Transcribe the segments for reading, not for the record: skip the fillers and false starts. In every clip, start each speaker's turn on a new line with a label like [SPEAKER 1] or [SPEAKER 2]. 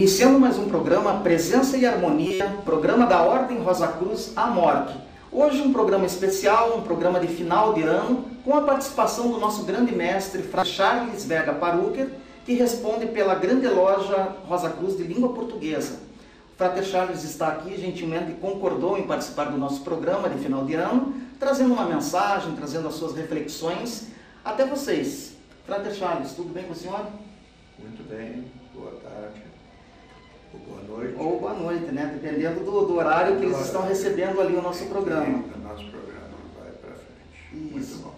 [SPEAKER 1] Iniciando mais um programa Presença e Harmonia, programa da Ordem Rosa Cruz AMORC. Hoje um programa especial, um programa de final de ano, com a participação do nosso grande mestre, Frei Charles Vega Parucker, que responde pela Grande Loja Rosa Cruz de Língua Portuguesa. O Frater Charles está aqui, gentilmente concordou em participar do nosso programa de final de ano, trazendo uma mensagem, trazendo as suas reflexões até vocês. Frater Charles, tudo bem com o senhor?
[SPEAKER 2] Muito bem, boa tarde, ou boa noite.
[SPEAKER 1] Ou boa noite, né? Dependendo do horário que eles estão recebendo ali o nosso programa.
[SPEAKER 2] O nosso programa vai para frente.
[SPEAKER 1] Isso.
[SPEAKER 2] Muito bom.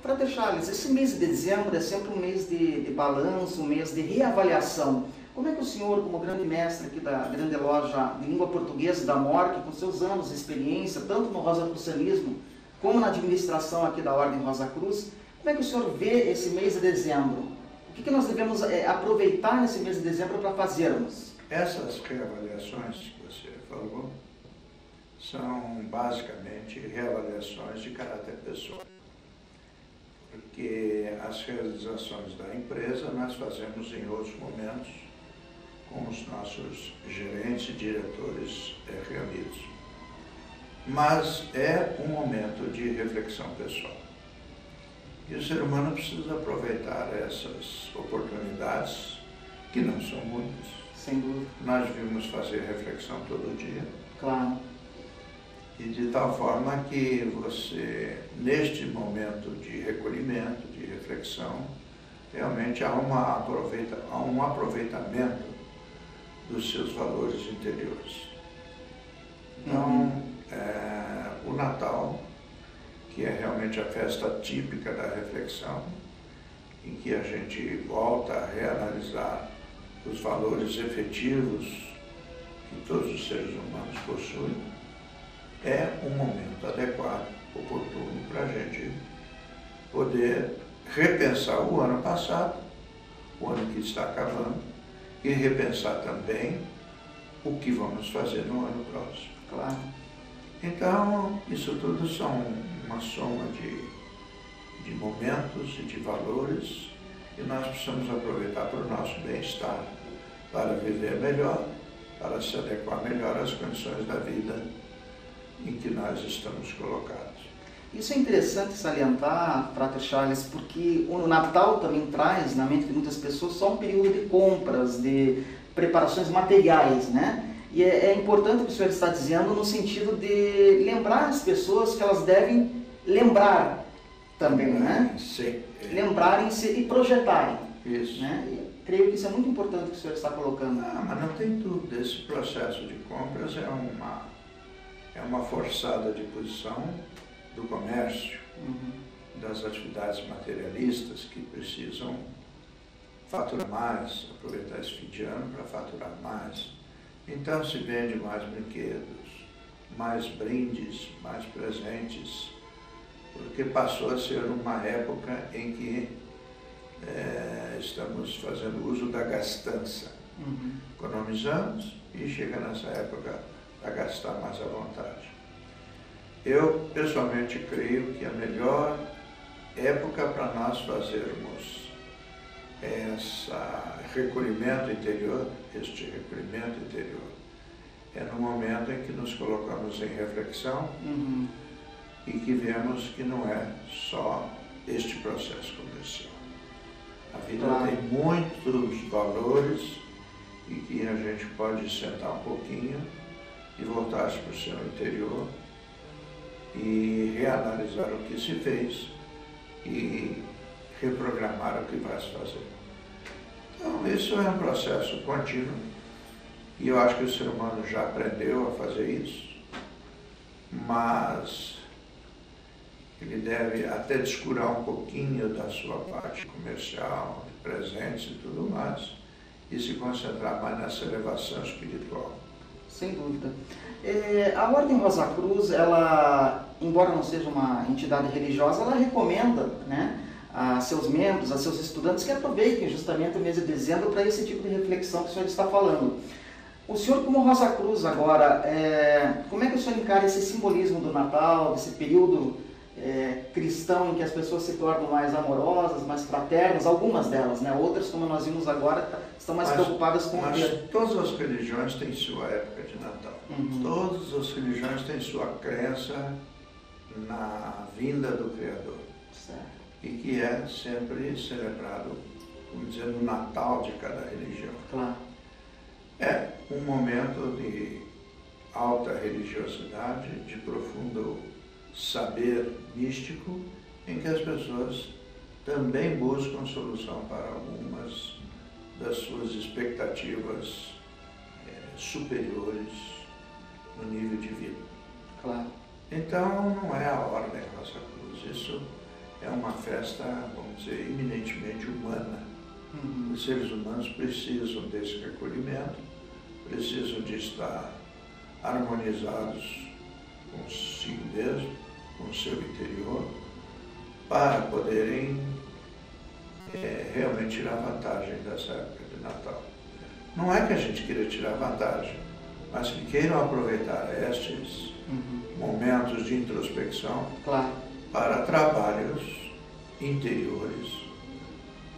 [SPEAKER 1] Frater Charles, esse mês de dezembro é sempre um mês de balanço, um mês de reavaliação. Como é que o senhor, como grande mestre aqui da Grande Loja de Língua Portuguesa da AMORC, com seus anos de experiência, tanto no rosacrucianismo como na administração aqui da Ordem Rosa Cruz, como é que o senhor vê esse mês de dezembro? O que nós devemos aproveitar nesse mês de dezembro para fazermos?
[SPEAKER 2] Essas reavaliações que você falou são basicamente reavaliações de caráter pessoal. Porque as realizações da empresa nós fazemos em outros momentos com os nossos gerentes e diretores reunidos. Mas é um momento de reflexão pessoal. E o ser humano precisa aproveitar essas oportunidades, que não são muitas.
[SPEAKER 1] Sem dúvida.
[SPEAKER 2] Nós devemos fazer reflexão todo dia.
[SPEAKER 1] Claro.
[SPEAKER 2] E de tal forma que você, neste momento de recolhimento, de reflexão, realmente há um aproveitamento dos seus valores interiores. Então, o Natal, que é realmente a festa típica da reflexão, em que a gente volta a reanalisar os valores efetivos que todos os seres humanos possuem, é um momento adequado, oportuno, para a gente poder repensar o ano passado, o ano que está acabando, e repensar também o que vamos fazer no ano próximo.
[SPEAKER 1] Claro.
[SPEAKER 2] Então, isso tudo são uma soma de momentos e de valores que nós precisamos aproveitar para o nosso bem-estar, para viver melhor, para se adequar melhor às condições da vida em que nós estamos colocados.
[SPEAKER 1] Isso é interessante salientar, Frater Charles, porque o Natal também traz na mente de muitas pessoas só um período de compras, de preparações materiais, né? E é importante o que o senhor está dizendo no sentido de lembrar as pessoas que elas devem lembrar também, né?
[SPEAKER 2] Sim.
[SPEAKER 1] Lembrarem-se e projetarem.
[SPEAKER 2] Isso.
[SPEAKER 1] Né? E creio que isso é muito importante que o senhor está colocando.
[SPEAKER 2] Mas não tem dúvida, esse processo de compras é uma forçada de posição do comércio, das atividades materialistas que precisam faturar mais, aproveitar esse fim de ano para faturar mais. Então se vende mais brinquedos, mais brindes, mais presentes, porque passou a ser uma época em que estamos fazendo uso da gastança. Economizamos e chega nessa época a gastar mais à vontade. Eu, pessoalmente, creio que a melhor época para nós fazermos este recolhimento interior, é no momento em que nos colocamos em reflexão e que vemos que não é só este processo comercial. A vida tem muitos valores e que a gente pode sentar um pouquinho e voltar-se para o seu interior e reanalisar o que se fez e reprogramar o que vai se fazer. Então, isso é um processo contínuo e eu acho que o ser humano já aprendeu a fazer isso, mas ele deve até descurar um pouquinho da sua parte comercial, de presentes e tudo mais, e se concentrar mais nessa elevação espiritual.
[SPEAKER 1] Sem dúvida. A Ordem Rosa Cruz, ela, embora não seja uma entidade religiosa, ela recomenda, né, a seus membros, a seus estudantes que aproveitem justamente o mês de dezembro para esse tipo de reflexão que o senhor está falando. O senhor, como Rosa Cruz agora, como é que o senhor encara esse simbolismo do Natal, desse período cristão em que as pessoas se tornam mais amorosas, mais fraternas, algumas delas, né? Outras, como nós vimos agora, estão mais preocupadas com o dia.
[SPEAKER 2] Todas as religiões têm sua época de Natal. Todas as religiões têm sua crença na vinda do Criador.
[SPEAKER 1] Certo.
[SPEAKER 2] E que é sempre celebrado, vamos dizer, no Natal de cada religião.
[SPEAKER 1] Claro.
[SPEAKER 2] É um momento de alta religiosidade, de profundo saber místico, em que as pessoas também buscam solução para algumas das suas expectativas superiores no nível de vida.
[SPEAKER 1] Claro.
[SPEAKER 2] Então, não é a Ordem Rosa Cruz, isso é uma festa, vamos dizer, eminentemente humana. Os seres humanos precisam desse recolhimento, precisam de estar harmonizados consigo mesmo, com o seu interior, para poderem realmente tirar vantagem dessa época de Natal. Não é que a gente queira tirar vantagem, mas que queiram aproveitar estes momentos de introspecção para trabalhos interiores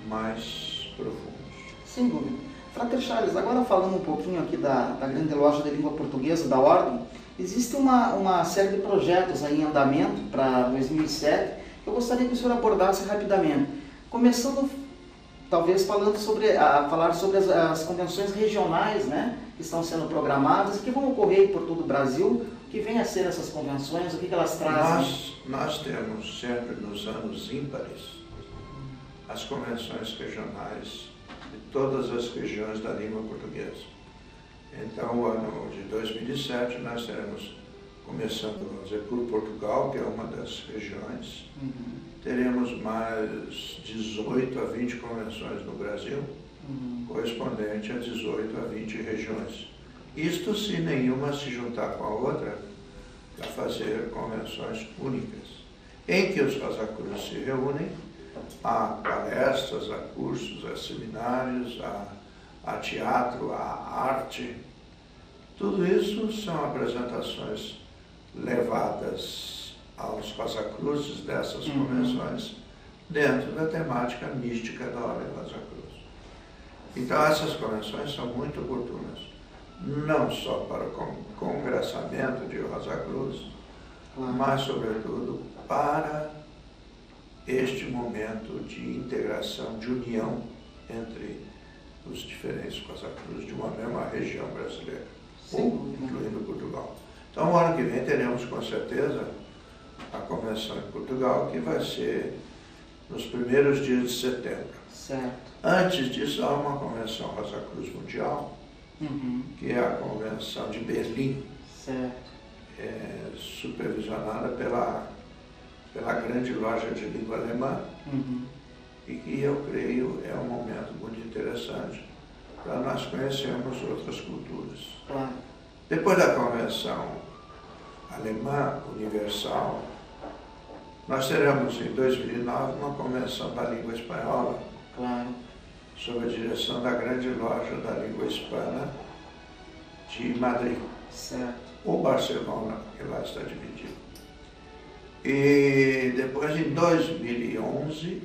[SPEAKER 2] mais profundos.
[SPEAKER 1] Sem dúvida. Frater Charles, agora falando um pouquinho aqui da grande loja de língua portuguesa da Ordem, existe uma série de projetos aí em andamento para 2007 que eu gostaria que o senhor abordasse rapidamente. Começando, talvez, falar sobre as convenções regionais, né, que estão sendo programadas e que vão ocorrer por todo o Brasil. O que vem a ser essas convenções? O que elas trazem?
[SPEAKER 2] Nós temos sempre nos anos ímpares as convenções regionais de todas as regiões da língua portuguesa. Então, o ano de 2007, nós teremos, começando, vamos dizer, por Portugal, que é uma das regiões, teremos mais 18 a 20 convenções no Brasil, correspondente a 18 a 20 regiões. Isto se nenhuma se juntar com a outra para fazer convenções únicas, em que os Rosa Cruz se reúnem, há palestras, há cursos, há seminários, há teatro, há arte. Tudo isso são apresentações levadas aos Rosa Cruzes dessas convenções dentro da temática mística da Ordem Rosa Cruz. Então essas convenções são muito oportunas, não só para o congressamento de Rosa Cruz, mas sobretudo para este momento de integração, de união entre os diferentes Rosa Cruz de uma mesma região brasileira, incluindo Portugal. Então, no ano que vem teremos com certeza a convenção em Portugal, que vai ser nos primeiros dias de setembro.
[SPEAKER 1] Certo.
[SPEAKER 2] Antes disso, há uma convenção Rosa Cruz Mundial, que é a Convenção de Berlim, supervisionada pela grande loja de língua alemã, e que eu creio é um momento muito interessante para nós conhecermos outras culturas. Depois da Convenção Alemã Universal, nós teremos em 2009 uma Convenção da Língua Espanhola, sob a direção da grande loja da língua hispana de Madrid, ou Barcelona, que lá está dividido. E depois, em 2011,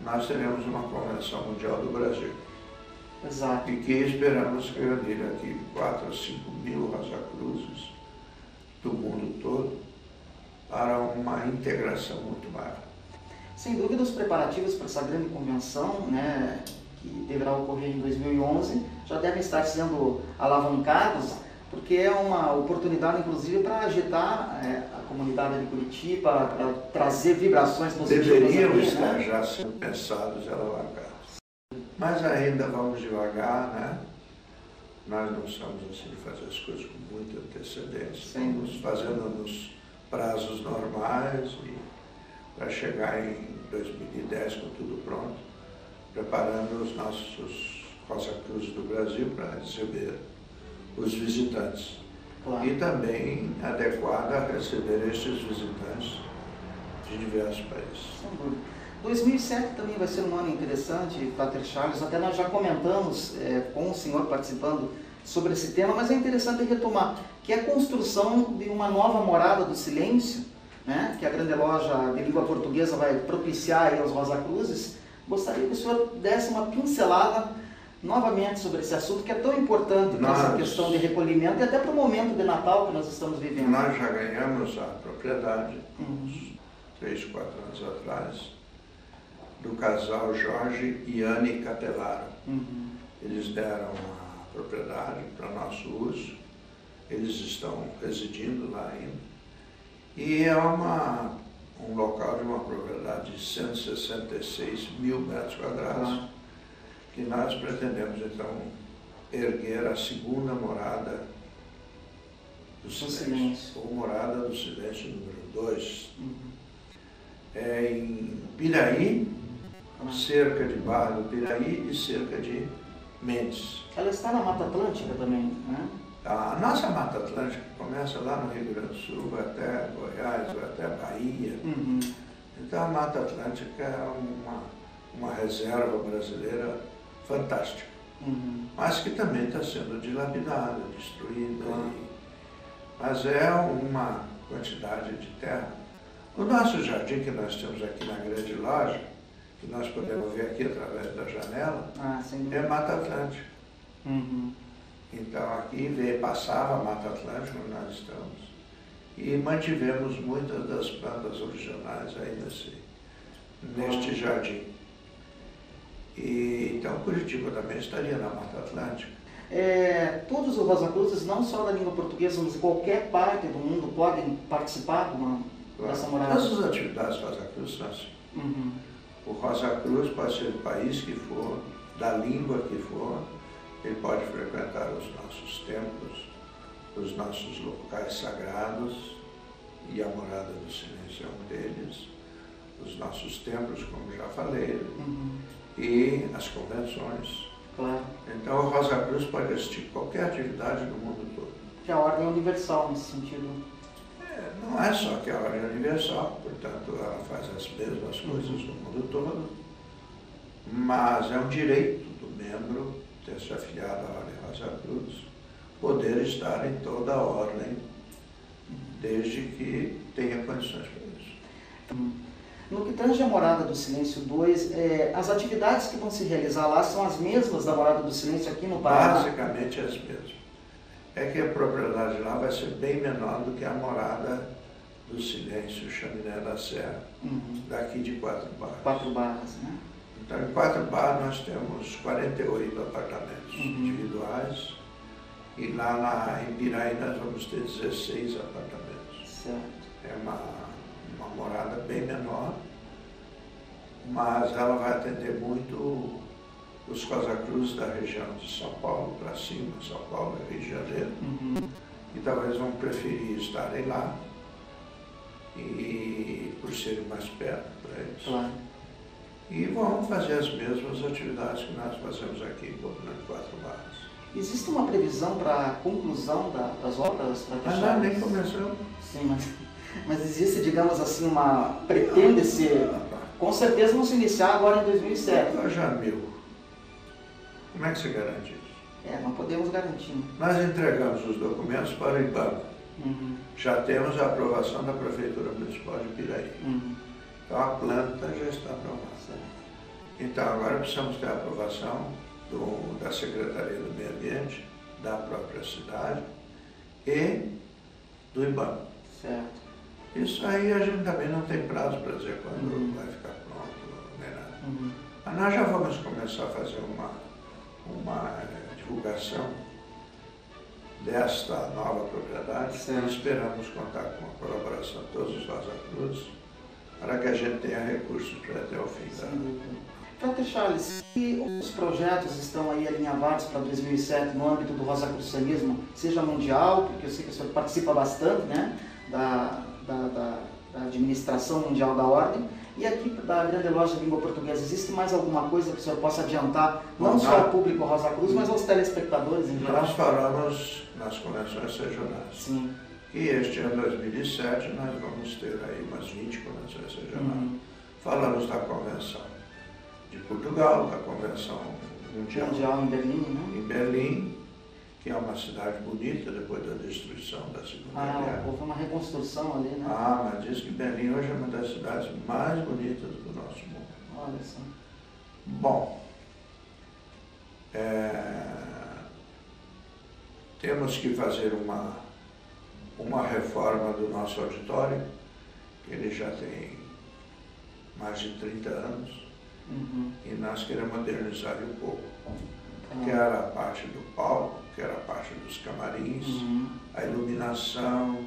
[SPEAKER 2] nós teremos uma Convenção Mundial do Brasil.
[SPEAKER 1] Exato.
[SPEAKER 2] E que esperamos reunir aqui 4 ou 5 mil Rosa Cruzes do mundo todo para uma integração muito maior.
[SPEAKER 1] Sem dúvida, os preparativos para essa grande convenção, né, que deverá ocorrer em 2011, já devem estar sendo alavancados, porque é uma oportunidade, inclusive, para agitar a comunidade de Curitiba, para trazer vibrações positivas.
[SPEAKER 2] Deveriam estar já sendo pensados e alavancados. Mas ainda vamos devagar, né? Nós não somos assim de fazer as coisas com muita antecedência. Estamos fazendo nos prazos normais e para chegar em 2010 com tudo pronto, preparando os nossos Rosa Cruz do Brasil para receber os visitantes. E também adequada a receber estes visitantes de diversos países.
[SPEAKER 1] Sem dúvida. 2007 também vai ser um ano interessante, Frater Charles, até nós já comentamos com o senhor participando sobre esse tema, mas é interessante retomar, que é a construção de uma nova morada do silêncio né, que a grande loja de língua portuguesa vai propiciar aí aos Rosa Cruzes, gostaria que o senhor desse uma pincelada novamente sobre esse assunto que é tão importante para essa questão de recolhimento e até para o momento de Natal que nós estamos vivendo.
[SPEAKER 2] Nós já ganhamos a propriedade, uns 3, 4 anos atrás, do casal Jorge e Anne Capelaro. Eles deram a propriedade para nosso uso, eles estão residindo lá ainda, e é um local de uma propriedade de 166 mil metros quadrados, que nós pretendemos então erguer a segunda morada do silêncio, ou morada do silêncio número 2. É em Piraí, cerca de Barra do Piraí e cerca de Mendes.
[SPEAKER 1] Ela está na Mata Atlântica também, né?
[SPEAKER 2] A nossa Mata Atlântica começa lá no Rio Grande do Sul, vai até Goiás, vai até Bahia. Então a Mata Atlântica é uma reserva brasileira fantástica, mas que também está sendo dilapidada, destruída. Mas é uma quantidade de terra. O nosso jardim que nós temos aqui na grande loja, que nós podemos ver aqui através da janela, é Mata Atlântica. Então aqui passava a Mata Atlântica, onde nós estamos, e mantivemos muitas das plantas originais aí neste jardim. E, então Curitiba também estaria na Mata Atlântica.
[SPEAKER 1] Todos os Rosa Cruzes, não só da língua portuguesa, mas de qualquer parte do mundo, podem participar dessa morada?
[SPEAKER 2] Todas as atividades Rosa Cruz são assim. O Rosa Cruz pode ser do país que for, da língua que for, ele pode frequentar os nossos templos, os nossos locais sagrados, e a morada do silêncio é um deles, os nossos templos, como já falei, e as convenções. Então o Rosa Cruz pode assistir qualquer atividade no mundo todo.
[SPEAKER 1] Que a ordem é universal nesse sentido.
[SPEAKER 2] Não é só que a ordem é universal, portanto ela faz as mesmas coisas no mundo todo, mas é um direito do membro ter se afiliado à Ordem Rosa Cruz, poder estar em toda a ordem, desde que tenha condições para isso.
[SPEAKER 1] No que tange a Morada do Silêncio 2, as atividades que vão se realizar lá são as mesmas da Morada do Silêncio aqui no Paraná?
[SPEAKER 2] Basicamente as mesmas. É que a propriedade lá vai ser bem menor do que a Morada do Silêncio Chaminé da Serra, daqui de 4 Barras.
[SPEAKER 1] 4 Barras, né?
[SPEAKER 2] Então, em 4 Barras nós temos 48 apartamentos individuais, e lá em Piraí nós vamos ter 16 apartamentos.
[SPEAKER 1] Certo.
[SPEAKER 2] É uma morada bem menor, mas ela vai atender muito os Rosa Cruz da região de São Paulo para cima, São Paulo e Rio de Janeiro, e talvez vão preferir estarem lá, e por serem mais perto para eles. E vão fazer as mesmas atividades que nós fazemos aqui em 4 Barras.
[SPEAKER 1] Existe uma previsão para a conclusão das obras?
[SPEAKER 2] Nós nem começamos.
[SPEAKER 1] Sim, mas existe, digamos assim, pretende-se, com certeza não se iniciar agora em 2007.
[SPEAKER 2] Jamil, como é que se garante isso?
[SPEAKER 1] Não podemos garantir.
[SPEAKER 2] Nós entregamos os documentos para o IBAMA. Já temos a aprovação da Prefeitura Municipal de Piraí. Então a planta já está aprovada. Então agora precisamos ter a aprovação da Secretaria do Meio Ambiente, da própria cidade e do IBAMA.
[SPEAKER 1] Certo.
[SPEAKER 2] Isso aí a gente também não tem prazo para dizer quando vai ficar pronto, nem nada. Mas nós já vamos começar a fazer uma divulgação desta nova propriedade. E esperamos contar com a colaboração de todos os Rosa Cruz para que a gente tenha recursos para até o fim da ano.
[SPEAKER 1] Frater Charles, se os projetos estão aí alinhavados para 2007 no âmbito do rosacrucianismo, seja mundial, porque eu sei que o senhor participa bastante, né, da administração mundial da ordem, e aqui da Grande Loja de Língua Portuguesa, existe mais alguma coisa que o senhor possa adiantar, não só ao público Rosa Cruz, mas aos telespectadores em geral?
[SPEAKER 2] Nós falamos nas convenções regionais.
[SPEAKER 1] Sim.
[SPEAKER 2] E este ano, 2007, nós vamos ter aí umas 20 convenções regionais. Falamos da Convenção de Portugal, da Convenção Mundial
[SPEAKER 1] em Berlim, né?
[SPEAKER 2] Em Berlim, que é uma cidade bonita depois da destruição da Segunda Guerra.
[SPEAKER 1] Houve uma reconstrução ali, né?
[SPEAKER 2] Mas diz que Berlim hoje é uma das cidades mais bonitas do nosso mundo.
[SPEAKER 1] Olha só.
[SPEAKER 2] Bom, temos que fazer uma reforma do nosso auditório, que ele já tem mais de 30 anos, e nós queremos modernizar um pouco. Quer a parte do palco, quer a parte dos camarins, a iluminação,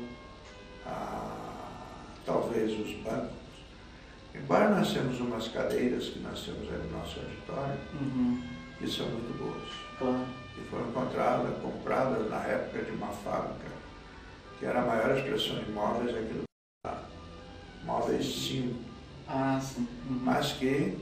[SPEAKER 2] talvez os bancos. Embora nós temos umas cadeiras que nós temos aí no nosso auditório, que são muito boas. E foram compradas na época de uma fábrica, que era a maior expressão de móveis aqui do Paraná. Móveis 5.
[SPEAKER 1] Sim.
[SPEAKER 2] Mas que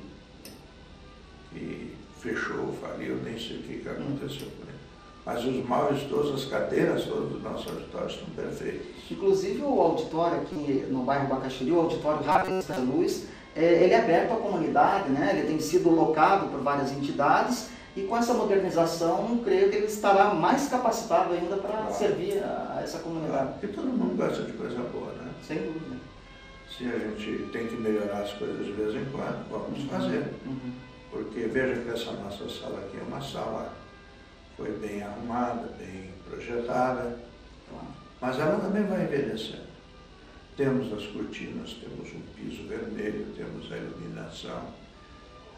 [SPEAKER 2] fechou, faliu, nem sei o que aconteceu com ele. Mas os móveis todos, as cadeiras todas do nosso auditório estão perfeitas.
[SPEAKER 1] Inclusive o auditório aqui no bairro Bacaxiri, o auditório Rafael Santa Luz, ele é aberto à comunidade, né? Ele tem sido locado por várias entidades e com essa modernização, creio que ele estará mais capacitado ainda para servir a essa comunidade.
[SPEAKER 2] Porque todo mundo gosta de coisa boa, né?
[SPEAKER 1] Sem dúvida.
[SPEAKER 2] Se a gente tem que melhorar as coisas de vez em quando, vamos fazer. Porque veja que essa nossa sala aqui é uma sala, foi bem arrumada, bem projetada, mas ela também vai envelhecendo. Temos as cortinas, temos um piso vermelho, temos a iluminação.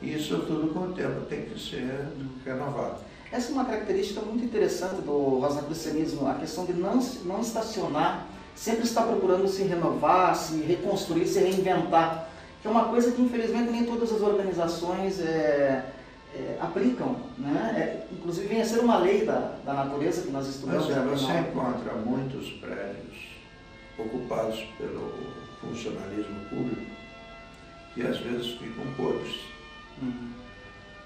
[SPEAKER 2] E isso tudo com o tempo tem que ser renovado.
[SPEAKER 1] Essa é uma característica muito interessante do rosacrucianismo, a questão de não estacionar, sempre estar procurando se renovar, se reconstruir, se reinventar. Que é uma coisa que infelizmente nem todas as organizações aplicam, né? Inclusive vem a ser uma lei da natureza que nós estudamos.
[SPEAKER 2] Mas você encontra muitos prédios ocupados pelo funcionalismo público que às vezes ficam podres.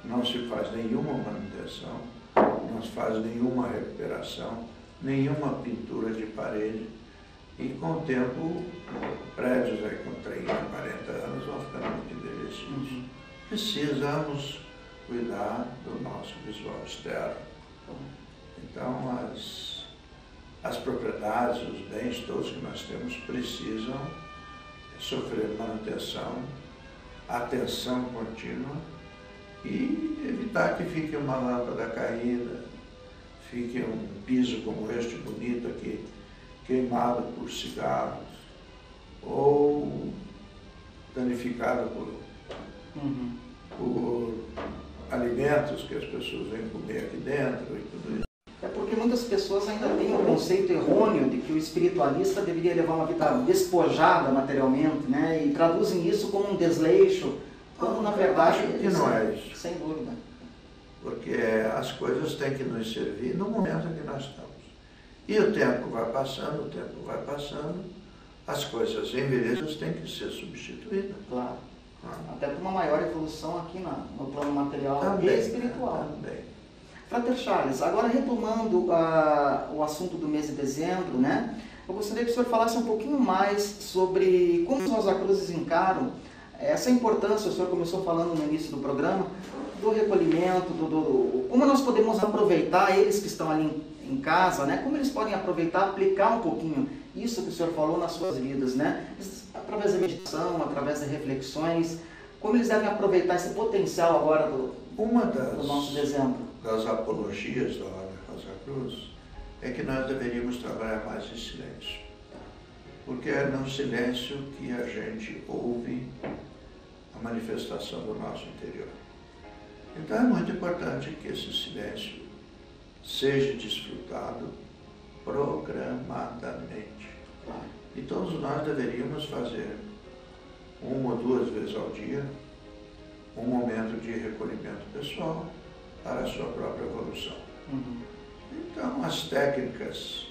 [SPEAKER 2] Não se faz nenhuma manutenção, não se faz nenhuma recuperação, nenhuma pintura de parede. E com o tempo, prédios aí com 30, 40 anos vão ficando muito envelhecidos. Precisamos cuidar do nosso visual externo. Então, as propriedades, os bens todos que nós temos precisam sofrer manutenção, atenção contínua e evitar que fique uma lâmpada caída, fique um piso como este bonito aqui, queimado por cigarros, ou danificado por alimentos que as pessoas vêm comer aqui dentro e tudo isso.
[SPEAKER 1] É porque muitas pessoas ainda têm um conceito errôneo de que o espiritualista deveria levar uma vida despojada materialmente, né? E traduzem isso como um desleixo, quando na verdade
[SPEAKER 2] que não é isso.
[SPEAKER 1] Sem dúvida.
[SPEAKER 2] Porque as coisas têm que nos servir no momento em que nós estamos. E o tempo vai passando, as coisas envelhecidas têm que ser substituídas.
[SPEAKER 1] Claro. Até por uma maior evolução aqui no plano material
[SPEAKER 2] também,
[SPEAKER 1] e espiritual.
[SPEAKER 2] Também.
[SPEAKER 1] Frater Charles, agora retomando o assunto do mês de dezembro, né? Eu gostaria que o senhor falasse um pouquinho mais sobre como os Rosacruzes encaram essa importância. O senhor começou falando no início do programa do recolhimento, como nós podemos aproveitar eles que estão ali em casa, né? Como eles podem aproveitar, aplicar um pouquinho isso que o senhor falou nas suas vidas, né? Através da meditação, através de reflexões, como eles devem aproveitar esse potencial agora do nosso dezembro.
[SPEAKER 2] Das apologias da Ordem Rosa Cruz é que nós deveríamos trabalhar mais em silêncio. Porque é no silêncio que a gente ouve a manifestação do nosso interior. Então é muito importante que esse silêncio seja desfrutado programadamente. E todos nós deveríamos fazer 1 ou 2 vezes ao dia um momento de recolhimento pessoal para a sua própria evolução. Então, as técnicas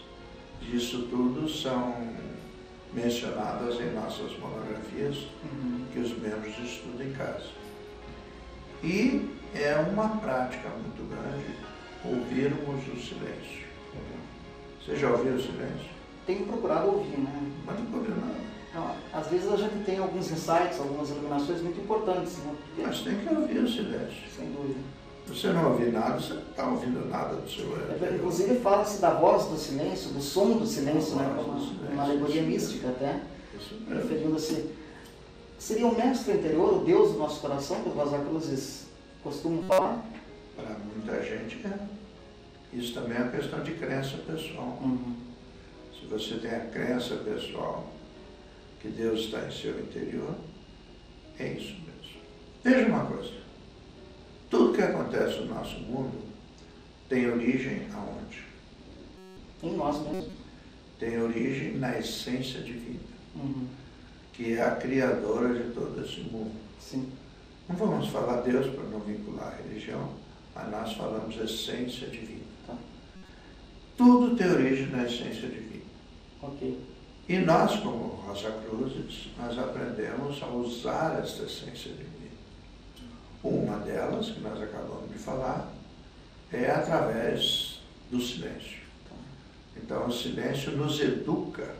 [SPEAKER 2] disso tudo são mencionadas em nossas monografias que os membros estudam em casa. E é uma prática muito grande ouvirmos o silêncio. Você já ouviu o silêncio?
[SPEAKER 1] Tenho procurado ouvir, né?
[SPEAKER 2] Mas não ouviu nada.
[SPEAKER 1] Não, às vezes a gente tem alguns insights, algumas iluminações muito importantes, né?
[SPEAKER 2] Mas tem que ouvir o silêncio.
[SPEAKER 1] Sem dúvida.
[SPEAKER 2] Você não ouvir nada, você não está ouvindo nada do seu interior.
[SPEAKER 1] Inclusive fala-se da voz do silêncio, do som do silêncio, né? Uma alegoria mística até, referindo-se. Seria o mestre interior, o Deus do nosso coração, que os Rosacruzes costumam falar?
[SPEAKER 2] Para muita gente é. Isso também é uma questão de crença pessoal. Se você tem a crença pessoal que Deus está em seu interior, é isso mesmo. Veja uma coisa. Tudo que acontece no nosso mundo tem origem aonde?
[SPEAKER 1] Em nós mesmos.
[SPEAKER 2] Tem origem na essência divina, que é a criadora de todo esse mundo.
[SPEAKER 1] Sim.
[SPEAKER 2] Não vamos falar Deus para não vincular a religião, mas nós falamos essência divina.
[SPEAKER 1] Tá.
[SPEAKER 2] Tudo tem origem na essência divina.
[SPEAKER 1] Ok.
[SPEAKER 2] E nós, como Rosacruzes, nós aprendemos a usar essa essência divina. Uma delas, que nós acabamos de falar, é através do silêncio. Então, o silêncio nos educa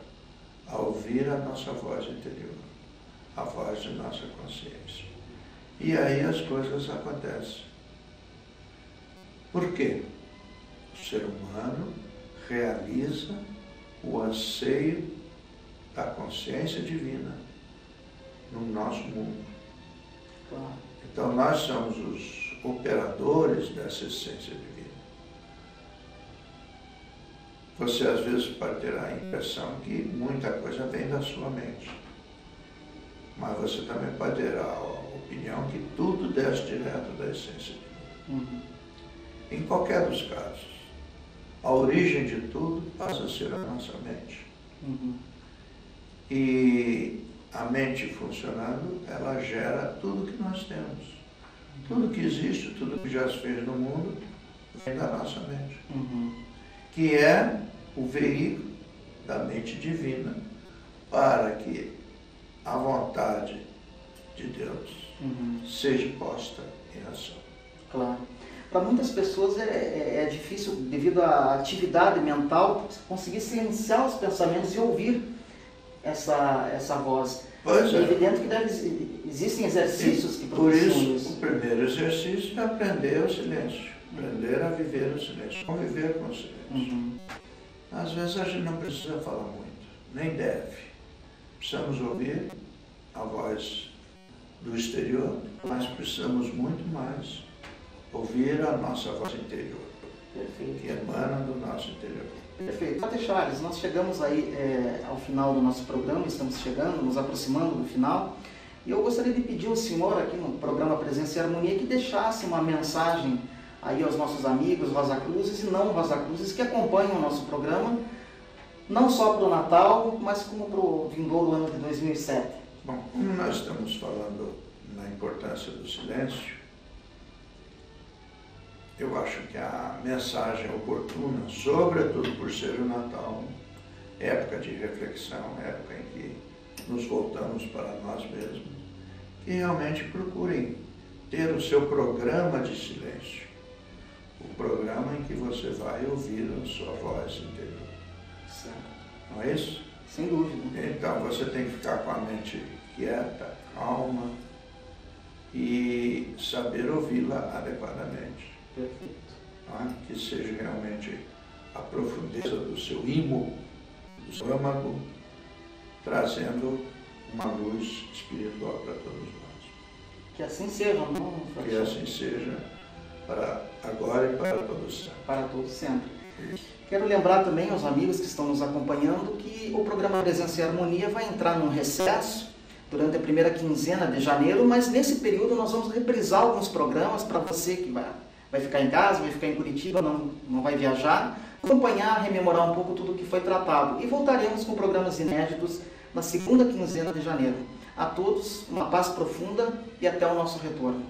[SPEAKER 2] a ouvir a nossa voz interior, a voz de nossa consciência. E aí as coisas acontecem. Por quê? O ser humano realiza o anseio da consciência divina no nosso mundo.
[SPEAKER 1] Claro.
[SPEAKER 2] Então, nós somos os operadores dessa essência divina. Você, às vezes, pode ter a impressão que muita coisa vem da sua mente. Mas você também pode ter a opinião que tudo desce direto da essência divina. Em qualquer dos casos, a origem de tudo passa a ser a nossa mente. E a mente funcionando, ela gera tudo que nós temos. Tudo que existe, tudo que já se fez no mundo, vem da nossa mente. Que é o veículo da mente divina para que a vontade de Deus seja posta em ação.
[SPEAKER 1] Claro. Para muitas pessoas é difícil, devido à atividade mental, conseguir silenciar os pensamentos e ouvir essa voz.
[SPEAKER 2] Pois
[SPEAKER 1] é
[SPEAKER 2] é.
[SPEAKER 1] Evidente que existem exercícios que
[SPEAKER 2] Por
[SPEAKER 1] propiciam
[SPEAKER 2] isso, o primeiro exercício é aprender o silêncio, aprender a viver o silêncio, conviver com o silêncio. Às vezes a gente não precisa falar muito, nem deve. Precisamos ouvir a voz do exterior, mas precisamos muito mais ouvir a nossa voz interior, que emana do nosso interior.
[SPEAKER 1] Perfeito. Padre Charles, nós chegamos aí ao final do nosso programa, estamos chegando, nos aproximando do final, e eu gostaria de pedir ao senhor aqui no programa Presença e Harmonia que deixasse uma mensagem aí aos nossos amigos Rosacruzes e não Rosacruzes que acompanham o nosso programa, não só para o Natal, mas como para o vindouro ano de 2007.
[SPEAKER 2] Bom, como nós estamos falando na importância do silêncio, eu acho que a mensagem oportuna, sobretudo por ser o Natal, época de reflexão, época em que nos voltamos para nós mesmos, que realmente procurem ter o seu programa de silêncio, o programa em que você vai ouvir a sua voz interior.
[SPEAKER 1] Certo.
[SPEAKER 2] Não é isso?
[SPEAKER 1] Sem dúvida.
[SPEAKER 2] Então você tem que ficar com a mente quieta, calma e saber ouvi-la adequadamente.
[SPEAKER 1] Perfeito.
[SPEAKER 2] Que seja realmente a profundeza do seu imo, do seu âmago, trazendo uma luz espiritual para todos nós.
[SPEAKER 1] Que assim seja, não?
[SPEAKER 2] Que assim seja, para agora e para todos sempre.
[SPEAKER 1] Para todos sempre. Quero lembrar também aos amigos que estão nos acompanhando que o programa Presença e Harmonia vai entrar num recesso durante a primeira quinzena de janeiro, mas nesse período nós vamos reprisar alguns programas para você que vai ficar em casa, vai ficar em Curitiba, não vai viajar, acompanhar, rememorar um pouco tudo o que foi tratado. E voltaremos com programas inéditos na segunda quinzena de janeiro. A todos, uma paz profunda e até o nosso retorno.